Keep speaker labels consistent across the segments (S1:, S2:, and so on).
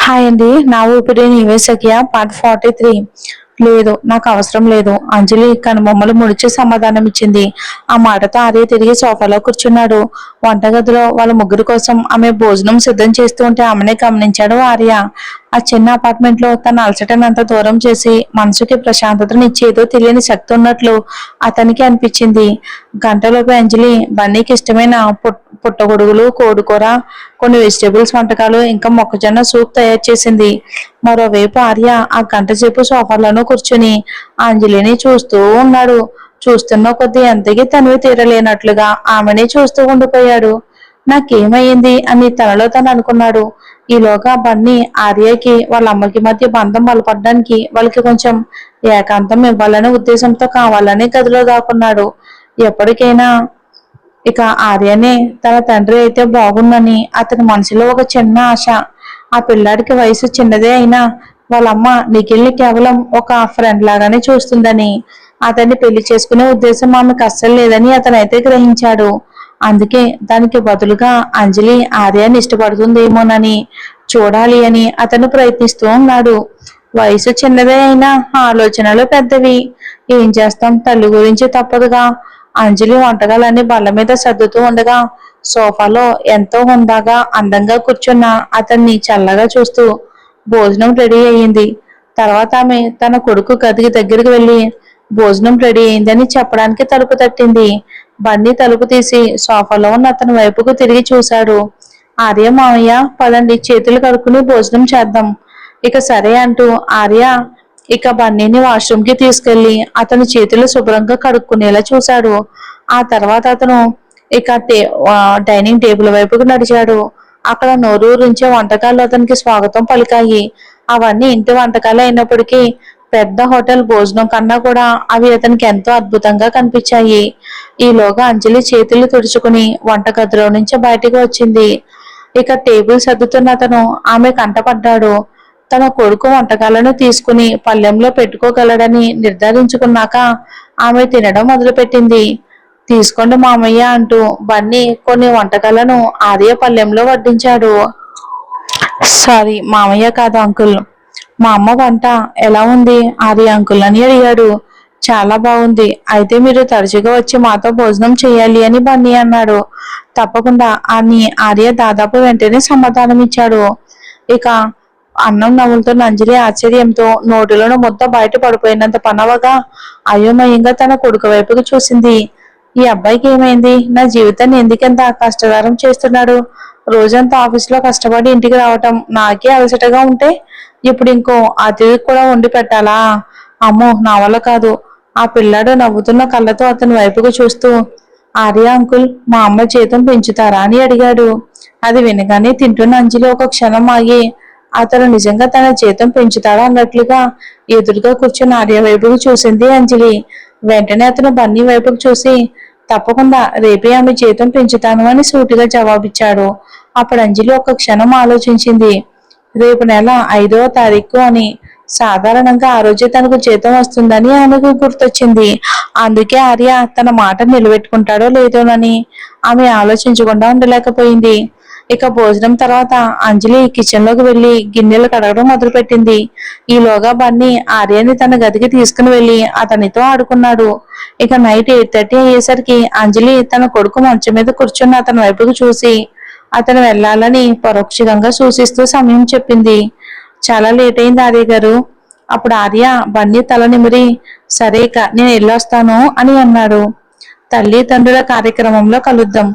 S1: Hi అండి. నా ఊపిరి నీవే సఖియా పార్ట్ 43. లేదు, నాకు అవసరం లేదు. అంజలి కనుబొమ్మలు ముడిచి సమాధానం ఇచ్చింది. ఆ మాటతో ఆర్య తిరిగి సోఫాలో కూర్చున్నాడు. వంటగదిలో వాళ్ళ ముగ్గురు కోసం ఆమె భోజనం సిద్ధం చేస్తూ ఉంటే ఆమెనే గమనించాడు ఆర్య. ఆ చిన్న అపార్ట్మెంట్ లో తన అలసటనంత దూరం చేసి మనసుకి ప్రశాంతతనిచ్చి ఏదో తెలియని శక్తి ఉన్నట్లు అతనికి అనిపించింది. గంటలోపే అంజలి బన్నీకి ఇష్టమైన పుట్టగొడుగులు, కోడికూర, కొన్ని వెజిటేబుల్స్ వంటకాలు, ఇంకా మొక్కజొన్న సూప్ తయారు చేసింది. మరోవైపు ఆర్య ఆ గంట సేపు సోఫాలోనూ కూర్చుని అంజలిని చూస్తూ ఉన్నాడు. చూస్తున్న కొద్దీ ఎంతకీ తనివి తీరలేనట్లుగా ఆమెనే చూస్తూ ఉండిపోయాడు. నాకేమయ్యింది అని తనలో తను అనుకున్నాడు. ఈలోగా బన్నీ ఆర్యకి వాళ్ళ అమ్మకి మధ్య బంధం బలపడడానికి వాళ్ళకి కొంచెం ఏకాంతం ఇవ్వాలనే ఉద్దేశంతో కావాలని గదిలో దాక్కున్నాడు. ఎప్పటికైనా ఇక ఆర్యనే తన తండ్రి అయితే బాగుందని అతని మనసులో ఒక చిన్న ఆశ. ఆ పిల్లాడికి వయసు చిన్నదే అయినా వాళ్ళమ్మ నిఖిల్ని కేవలం ఒక ఫ్రెండ్ లాగానే చూస్తుందని, అతన్ని పెళ్లి చేసుకునే ఉద్దేశం ఆమెకు అస్సలు లేదని అతనైతే గ్రహించాడు. అందుకే దానికి బదులుగా అంజలి ఆర్యాన్ని ఇష్టపడుతుందేమోనని చూడాలి అని అతను ప్రయత్నిస్తూ ఉన్నాడు. వయసు చిన్నదే అయినా ఆలోచనలు పెద్దవి. ఏం చేస్తాం, తల్లి గురించి తప్పదుగా. అంజలి వంటకాలన్నీ బల్ల మీద సర్దుతూ ఉండగా సోఫాలో ఎంతో హుందాగా అందంగా కూర్చున్న అతన్ని చల్లగా చూస్తూ భోజనం రెడీ అయ్యింది. తర్వాత ఆమె తన కొడుకు గదికి దగ్గరికి వెళ్ళి భోజనం రెడీ అయిందని చెప్పడానికి తలుపు తట్టింది. బండి తలుపు తీసి సోఫాలో ఉన్న అతని వైపుకు తిరిగి చూశాడు. ఆర్య, మామయ్య పదండి, చేతులు కడుక్కుని భోజనం చేద్దాం. ఇక సరే అంటూ ఆర్య ఇక బన్నీని వాష్రూమ్ కి తీసుకెళ్లి అతని చేతులు శుభ్రంగా కడుక్కునేలా చూశాడు. ఆ తర్వాత అతను ఇక డైనింగ్ టేబుల్ వైపుకు నడిచాడు. అక్కడ నోరూరించే వంటకాలు అతనికి స్వాగతం పలికాయి. అవన్నీ ఇంటి వంటకాలు అయినప్పటికీ పెద్ద హోటల్ భోజనం కన్నా కూడా అవి అతనికి ఎంతో అద్భుతంగా కనిపించాయి. ఈలోగా అంజలి చేతులు తుడుచుకుని వంటగదిలో నుంచి బయటికి వచ్చింది. ఇక టేబుల్ సర్దుతున్న అతను ఆమె కంటపడ్డాడు. తన కొడుకు వంటకాలను తీసుకుని పళ్ళెంలో పెట్టుకోగలడని నిర్ధారించుకున్నాక ఆమె తినడం మొదలుపెట్టింది. తీసుకోండి మామయ్య అంటూ బన్నీ కొన్ని వంటకాలను ఆర్య పళ్ళెంలో వడ్డించాడు. సారీ, మామయ్య కాదు అంకుల్. మా అమ్మ వంట ఎలా ఉంది ఆర్య అంకుల్ అని అడిగాడు. చాలా బాగుంది. అయితే మీరు తరచుగా వచ్చి మాతో భోజనం చేయాలి అని బన్నీ అన్నాడు. తప్పకుండా అని ఆర్య దాదాపు వెంటనే సమాధానం ఇచ్చాడు. ఇక అన్నం నవ్వులుతున్న అంజలి ఆశ్చర్యంతో నోటిలోని ముద్ద బయట పడిపోయినంత పనవగా అయోమయంగా తన కొడుకు వైపుకు చూసింది. ఈ అబ్బాయికి ఏమైంది? నా జీవితాన్ని ఎందుకెంత కష్టతరం చేస్తున్నాడు? రోజంతా ఆఫీసులో కష్టపడి ఇంటికి రావటం నాకే అలసటగా ఉంటే ఇప్పుడు ఇంకో అతిథికి కూడా వండి పెట్టాలా? అమ్మో, నా వల్ల కాదు. ఆ పిల్లాడు నవ్వుతున్న కళ్ళతో అతని వైపుకు చూస్తూ, ఆర్య అంకుల్, మా అమ్మ జీతం పెంచుతారా అని అడిగాడు. అది వినగానే తింటున్న అంజలి ఒక క్షణం ఆగి అతను నిజంగా తన జీతం పెంచుతాడా అన్నట్లుగా ఎదురుగా కూర్చున్న ఆర్య వైపుకు చూసింది అంజలి. వెంటనే అతను బన్నీ వైపుకు చూసి, తప్పకుండా రేపే ఆమె జీతం పెంచుతాను అని సూటిగా జవాబిచ్చాడు. అప్పుడు అంజలి ఒక క్షణం ఆలోచించింది. రేపు నెల 5వ తారీఖు అని. సాధారణంగా ఆ రోజే తనకు జీతం వస్తుందని ఆమెకు గుర్తొచ్చింది. అందుకే ఆర్య తన మాట నిలబెట్టుకుంటాడో లేదోనని ఆమె ఆలోచించకుండా ఉండలేకపోయింది. ఇక భోజనం తర్వాత అంజలి కిచెన్ లోకి వెళ్లి గిన్నెలు కడగడం మొదలుపెట్టింది. ఈలోగా బన్నీ ఆర్యని తన గదికి తీసుకుని వెళ్లి అతనితో ఆడుకున్నాడు. ఇక నైట్ 8:30 అయ్యేసరికి అంజలి తన కొడుకు మంచం మీద కూర్చున్న అతని వైపుకు చూసి అతను వెళ్లాలని పరోక్షంగా సూచిస్తూ సమయం చెప్పింది. చాలా లేట్ అయింది ఆర్య గారు. అప్పుడు ఆర్య బన్నీ తల నిమిరి, సరే ఇక నేను వెళ్ళొస్తాను అని అన్నాడు. తల్లి తండ్రుల కార్యక్రమంలో కలుద్దాం.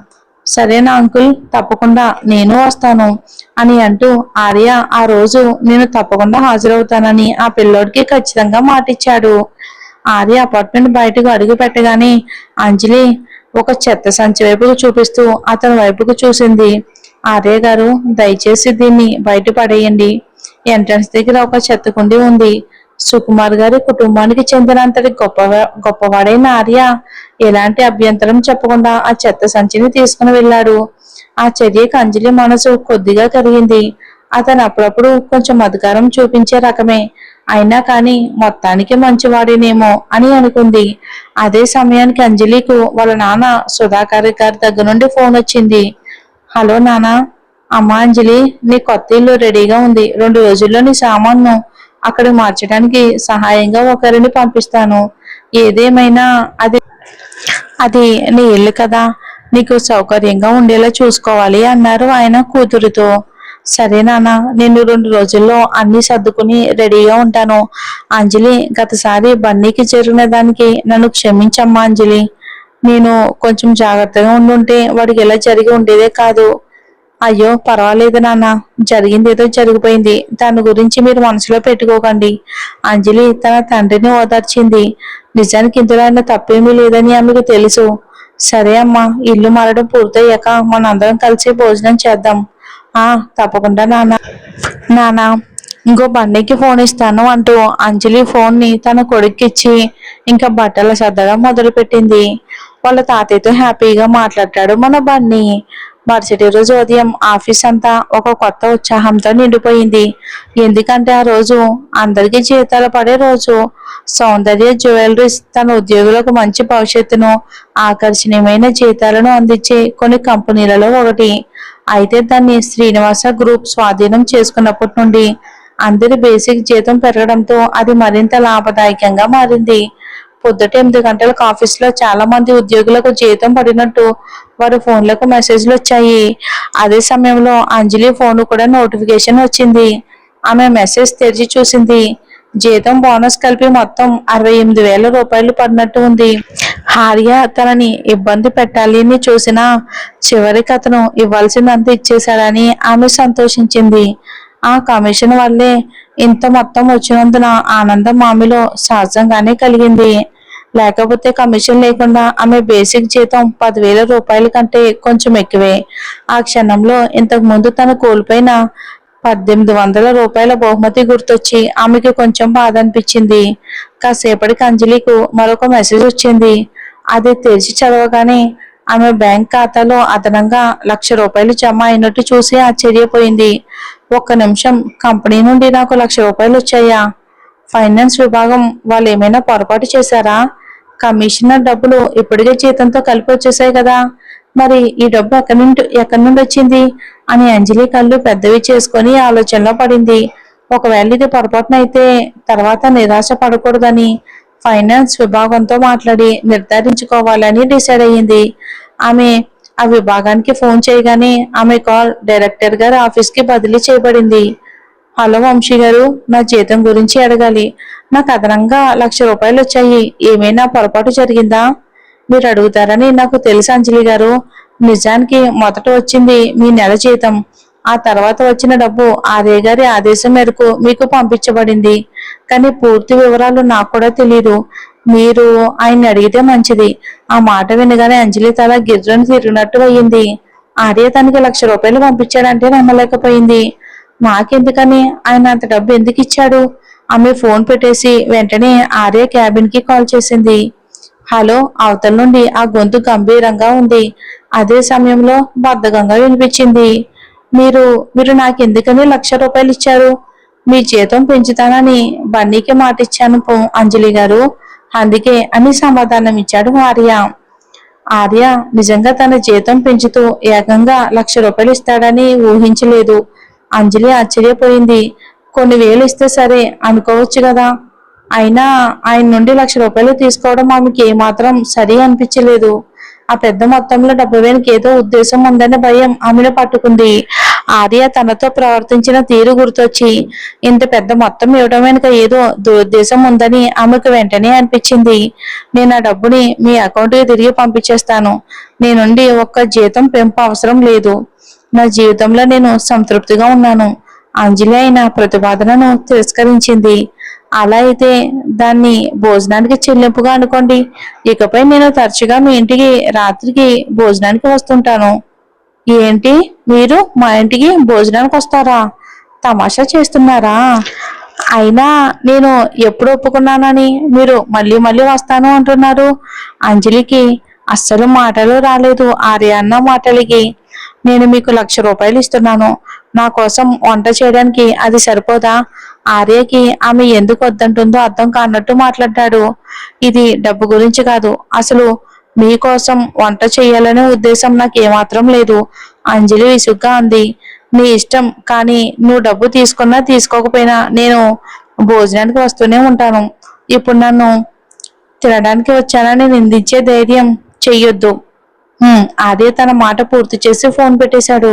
S1: సరేనా అంకుల్, తప్పకుండా నేను వస్తాను అని అంటూ ఆర్య ఆ రోజు నేను తప్పకుండా హాజరవుతానని ఆ పిల్లోడికి ఖచ్చితంగా మాటిచ్చాడు. ఆర్య అపార్ట్మెంట్ బయటకు అడుగు పెట్టగానే అంజలి ఒక చెత్త సంచి వైపుకు చూపిస్తూ అతని వైపుకు చూసింది. ఆర్య గారు, దయచేసి దీన్ని బయట పడేయండి. ఎంట్రన్స్ దగ్గర ఒక చెత్త కుండి ఉంది. సుకుమార్ గారి కుటుంబానికి చెందినంతటి గొప్పవాడైన ఆర్య ఎలాంటి అభ్యంతరం చెప్పకుండా ఆ చెత్త సంచిని తీసుకుని వెళ్ళాడు. ఆ చర్యకి అంజలి మనసు కొద్దిగా కరిగింది. అతను అప్పుడప్పుడు కొంచెం అధికారం చూపించే రకమే, అయినా కానీ మొత్తానికి మంచివాడేనేమో అని అనుకుంది. అదే సమయానికి అంజలికు వాళ్ళ నాన్న సుధాకర్ గారి దగ్గర నుండి ఫోన్ వచ్చింది. హలో నాన్న. అమ్మా అంజలి, నీ కొత్త ఇల్లు రెడీగా ఉంది. 2 రోజుల్లో నీ సామాన్ను అక్కడికి మార్చడానికి సహాయంగా ఒకరిని పంపిస్తాను. ఏదేమైనా అది అది నీ ఇల్లు కదా, నీకు సౌకర్యంగా ఉండేలా చూసుకోవాలి అన్నారు ఆయన కూతురుతో. సరే నాన్న, నేను 2 రోజుల్లో అన్ని సర్దుకుని రెడీగా ఉంటాను. అంజలి, గతసారి బన్నీకి జరిగిన దానికి నన్ను క్షమించమ్మా అంజలి. నేను కొంచెం జాగ్రత్తగా ఉండుంటే వాడికి ఇలా జరిగి ఉండేదే కాదు. అయ్యో పర్వాలేదు నాన్న, జరిగింది ఏదో జరిగిపోయింది, దాని గురించి మీరు మనసులో పెట్టుకోకండి. అంజలి తన తండ్రిని ఓదార్చింది. నిజానికి ఇందులో ఆయన తప్పేమీ లేదని ఆమెకు తెలుసు. సరే అమ్మా, ఇల్లు మారడం పూర్తయ్యాక మనందరం కలిసి భోజనం చేద్దాం. ఆ తప్పకుండా నాన్న. నాన్న, ఇంకో బండికి ఫోన్ ఇస్తాను అంటూ అంజలి ఫోన్ ని తన కొడుక్కిచ్చి ఇంకా బట్టలు సర్దడం మొదలు పెట్టింది. వాళ్ళ తాతయ్యతో హ్యాపీగా మాట్లాడాడు మన బన్నీ. మరుసటి రోజు ఉదయం ఆఫీస్ అంతా ఒక కొత్త ఉత్సాహంతో నిండిపోయింది. ఎందుకంటే ఆ రోజు అందరికీ జీతాలు పడే రోజు. సౌందర్య జ్యువెలరీస్ తన ఉద్యోగులకు మంచి భవిష్యత్తును, ఆకర్షణీయమైన జీతాలను అందించే కొన్ని కంపెనీలలో ఒకటి. అయితే దాన్ని శ్రీనివాస గ్రూప్ స్వాధీనం చేసుకున్నప్పటి నుండి అందరి బేసిక్ జీతం పెరగడంతో అది మరింత లాభదాయకంగా మారింది. పొద్దుట 8 గంటలకు ఆఫీసులో చాలా మంది ఉద్యోగులకు జీతం పడినట్టు వారి ఫోన్లకు మెసేజ్లు వచ్చాయి. అదే సమయంలో అంజలి ఫోన్ కూడా నోటిఫికేషన్ వచ్చింది. ఆమె మెసేజ్ తెరిచి చూసింది. జీతం బోనస్ కలిపి మొత్తం 68,000 రూపాయలు పడినట్టు ఉంది. హారియ తనని ఇబ్బంది పెట్టాలి అని చూసినా చివరికి అతను ఇవ్వాల్సిందంతా ఇచ్చేశాడని ఆమె సంతోషించింది. ఆ కమిషన్ వల్లే ఇంత మొత్తం వచ్చినందున ఆనందం ఆమెలో సహజంగానే కలిగింది. లేకపోతే కమిషన్ లేకుండా ఆమె బేసిక్ జీతం 10,000 రూపాయల కంటే కొంచెం ఎక్కువే. ఆ క్షణంలో ఇంతకు ముందు తను కోల్పోయిన 1,800 రూపాయల బహుమతి గుర్తొచ్చి ఆమెకి కొంచెం బాధ అనిపించింది. కాసేపటికి అంజలికు మరొక మెసేజ్ వచ్చింది. అది తెరిచి చదవగానే ఆమె బ్యాంక్ ఖాతాలో అదనంగా 1,00,000 రూపాయలు జమ అయినట్టు చూసి ఆశ్చర్యపోయింది. ఒక్క నిమిషం, కంపెనీ నుండి నాకు 1,00,000 రూపాయలు వచ్చాయా? ఫైనాన్స్ విభాగం వాళ్ళు ఏమైనా పొరపాటు చేశారా? కమిషనర్ డబ్బులు ఇప్పటికే జీతంతో కలిపి వచ్చేసాయి కదా, మరి ఈ డబ్బు ఎక్కడి నుండి వచ్చింది అని అంజలి కళ్ళు పెద్దవి చేసుకొని ఆలోచనలో పడింది. ఒకవేళ ఇది పొరపాటునైతే తర్వాత నిరాశ పడకూడదని ఫైనాన్స్ విభాగంతో మాట్లాడి నిర్ధారించుకోవాలని డిసైడ్ అయ్యింది. ఆమె ఆ విభాగానికి ఫోన్ చేయగానే ఆమె కాల్ డైరెక్టర్ గారి ఆఫీస్ కి బదిలీ చేయబడింది. హలో వంశీ గారు, నా జీతం గురించి అడగాలి. నాకు అదనంగా 1,00,000 రూపాయలు వచ్చాయి. ఏమైనా పొరపాటు జరిగిందా? మీరు అడుగుతారని నాకు తెలుసు అంజలి గారు. నిజానికి మొదట వచ్చింది మీ నెల జీతం. ఆ తర్వాత వచ్చిన డబ్బు ఆర్య గారి ఆదేశం మేరకు మీకు పంపించబడింది. కానీ పూర్తి వివరాలు నాకు కూడా తెలియదు. మీరు ఆయన్ని అడిగితే మంచిది. ఆ మాట వినగానే అంజలి తల గిర్రను తిరిగినట్టు అయ్యింది. ఆర్య తనకి 1,00,000 రూపాయలు పంపించాడంటే నమ్మలేకపోయింది. నాకెందుకని, ఆయన అంత డబ్బు ఎందుకు ఇచ్చాడు? ఆమె ఫోన్ పెట్టేసి వెంటనే ఆర్య క్యాబిన్ కి కాల్ చేసింది. హలో, అవతల నుండి ఆ గొంతు గంభీరంగా ఉంది. అదే సమయంలో బద్ధకంగా వినిపించింది. మీరు మీరు నాకెందుకని 1,00,000 రూపాయలు ఇచ్చారు? మీ జీతం పెంచుతానని బన్నీకి మాట ఇచ్చాను అంజలి గారు, అందుకే అని సమాధానం ఇచ్చాడు ఆర్య. ఆర్య నిజంగా తన జీతం పెంచుతూ ఏకంగా 1,00,000 రూపాయలు ఇస్తాడని ఊహించలేదు. అంజలి ఆశ్చర్యపోయింది. కొన్ని వేలు ఇస్తే సరే అనుకోవచ్చు కదా, అయినా ఆయన నుండి 1,00,000 రూపాయలు తీసుకోవడం ఆమెకి ఏమాత్రం సరి అనిపించలేదు. ఆ పెద్ద మొత్తంలో డబ్బు వెనుక ఏదో ఉద్దేశం ఉందనే భయం ఆమెను పట్టుకుంది. ఆర్య తనతో ప్రవర్తించిన తీరు గుర్తొచ్చి ఇంత పెద్ద మొత్తం ఇవ్వడం వెనుక ఏదో దురుద్దేశం ఉందని ఆమెకు వెంటనే అనిపించింది. నేను ఆ డబ్బుని మీ అకౌంట్కి తిరిగి పంపించేస్తాను. నీ నుండి ఒక్క జీతం పెంపు అవసరం లేదు. నా జీవితంలో నేను సంతృప్తిగా ఉన్నాను. అంజలి అయిన ప్రతిపాదనను తిరస్కరించింది. అలా అయితే దాన్ని భోజనానికి చెల్లింపుగా అనుకోండి. ఇకపై నేను తరచుగా మీ ఇంటికి రాత్రికి భోజనానికి వస్తుంటాను. ఏంటి, మీరు మా ఇంటికి భోజనానికి వస్తారా? తమాషా చేస్తున్నారా? అయినా నేను ఎప్పుడు ఒప్పుకున్నానని మీరు మళ్ళీ మళ్ళీ వస్తాను అంటున్నారు? అంజలికి అస్సలు మాటలు రాలేదు ఆర్య అన్న మాటలకి. నేను మీకు 1,00,000 రూపాయలు ఇస్తున్నాను. నా కోసం వంట చేయడానికి అది సరిపోదా? ఆర్యకి ఆమె ఎందుకు వద్దంటుందో అర్థం కానట్టు మాట్లాడ్డాడు. ఇది డబ్బు గురించి కాదు, అసలు మీకోసం వంట చేయాలనే ఉద్దేశం నాకు ఏమాత్రం లేదు. అంజలి విసుగ్గా అంది. నీ ఇష్టం, కానీ నువ్వు డబ్బు తీసుకున్నా తీసుకోకపోయినా నేను భోజనానికి వస్తూనే ఉంటాను. ఇప్పుడు నన్ను తినడానికి వచ్చానని నిందించే ధైర్యం చెయ్యొద్దు. ఆర్య తన మాట పూర్తి చేసి ఫోన్ పెట్టేశాడు.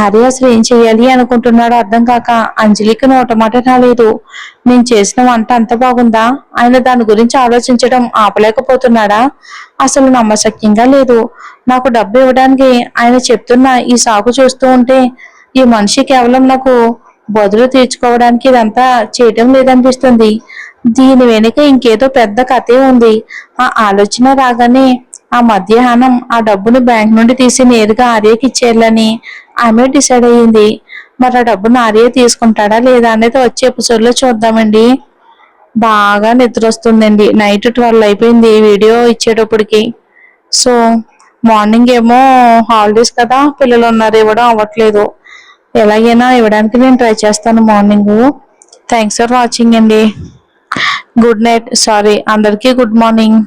S1: ఆర్య అసలు ఏం చెయ్యాలి అనుకుంటున్నాడో అర్థం కాక అంజలికి నోట మాట రాలేదు. నేను చేసిన వంట అంత బాగుందా? ఆయన దాని గురించి ఆలోచించడం ఆపలేకపోతున్నాడా? అసలు నమ్మశక్యంగా లేదు. నాకు డబ్బు ఇవ్వడానికి ఆయన చెప్తున్న ఈ సాకు చూస్తూ ఉంటే ఈ మనిషి కేవలం నాకు బదులు తీర్చుకోవడానికి ఇదంతా చేయటం లేదనిపిస్తుంది. దీని వెనుక ఇంకేదో పెద్ద కథే ఉంది. ఆ ఆలోచన రాగానే ఆ మధ్యాహ్నం ఆ డబ్బును బ్యాంక్ నుండి తీసి నేరుగా ఆర్యకి ఇచ్చేయాలని ఆమె డిసైడ్ అయ్యింది. మరి ఆ డబ్బును ఆర్య తీసుకుంటాడా లేదా అనేది వచ్చే ఎపిసోడ్ లో చూద్దామండి. బాగా నిద్ర వస్తుందండి. నైట్ 12 అయిపోయింది ఈ వీడియో ఇచ్చేటప్పటికి. సో మార్నింగ్ ఏమో హాలిడేస్ కదా, పిల్లలు ఉన్నారు, ఇవ్వడం అవ్వట్లేదు. ఎలాగైనా ఇవ్వడానికి నేను ట్రై చేస్తాను మార్నింగ్. థ్యాంక్స్ ఫర్ వాచింగ్ అండి. గుడ్ నైట్, సారీ అందరికీ గుడ్ మార్నింగ్.